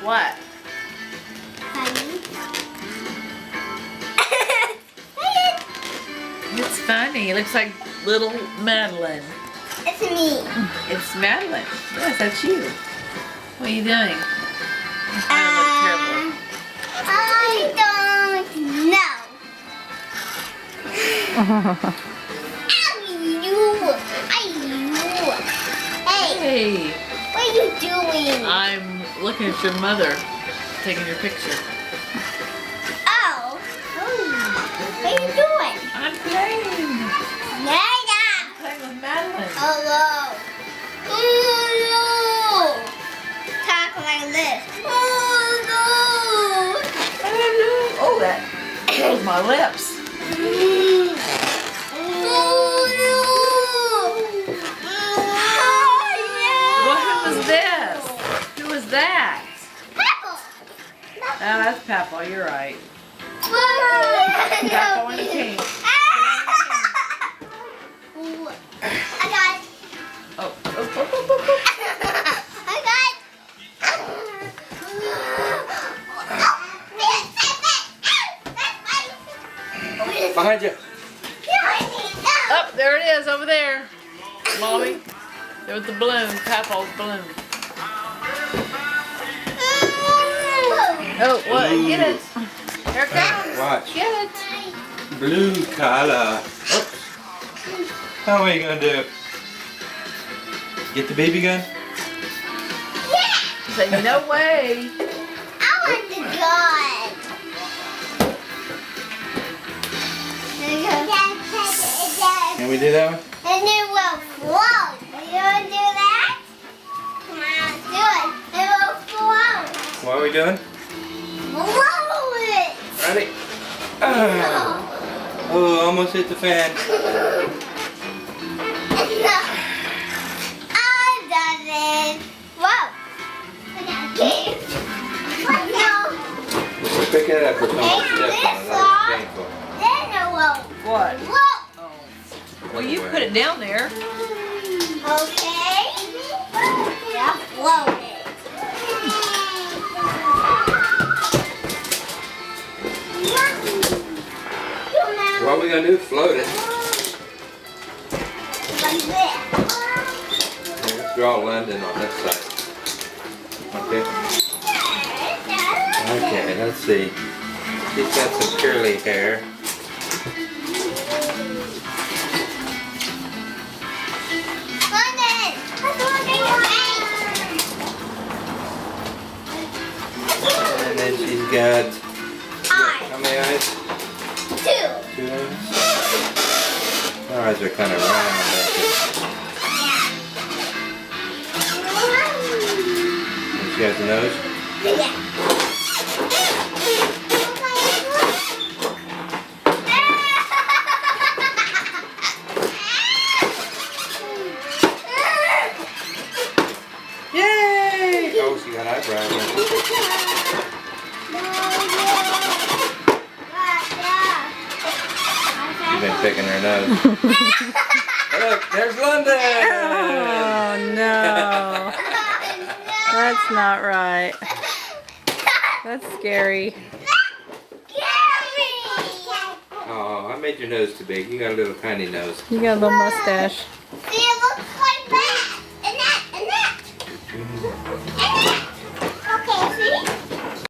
What? Honey. It's funny. It looks like little Madeline. It's me. It's Madeline. Yes, that's you. What are you doing? You kind of look terrible. I don't know. Hey, Hey, what are you doing? I'm looking at your mother, taking your picture. Oh. What are you doing? I'm playing. Nada. Playing with Madeline. Hello. Hello. Talk like this. Hello. Oh, that was my lips. Well, who was this? Who was that? Oh, that's Papa. You're right. Papa and King. I got it. Oh, oh, oh, oh, oh, oh. I got it. Behind you. Oh, there it is over there. Molly. There was the balloon. Papa's balloon. Oh, what? Get it. Here it comes. Watch. Get it. Blue color. Oops. How are you gonna do? Get the BB gun? Say no way. I want the gun. Can we do that one? And it will float. You want to do that? Come on, do it. It will float. What are we doing? Blow it. Ready? Oh, almost hit the fan. I done it. Whoa. No. Pick it up or something. Hey, Step this on it. That's one. painful. Then it will What? float. Oh. Well, you put it down there. Okay. Yeah, float it. What are we gonna do? Float it. Like this. Let's draw London on this side. Okay. Okay, let's see. She's got some curly hair. London, let's look at your And then she's got eyes. how many eyes? Two. 2 eyes? Her eyes are kind of round. I think. And she has a nose. Yeah. Yay! Oh, she got eyebrows. She's been picking her nose. Look, there's London! Oh no. That's not right. That's scary. Oh, I made your nose too big. You got a little tiny nose. You got a little mustache. See, it looks like that. And that. And that. And that. Okay, see?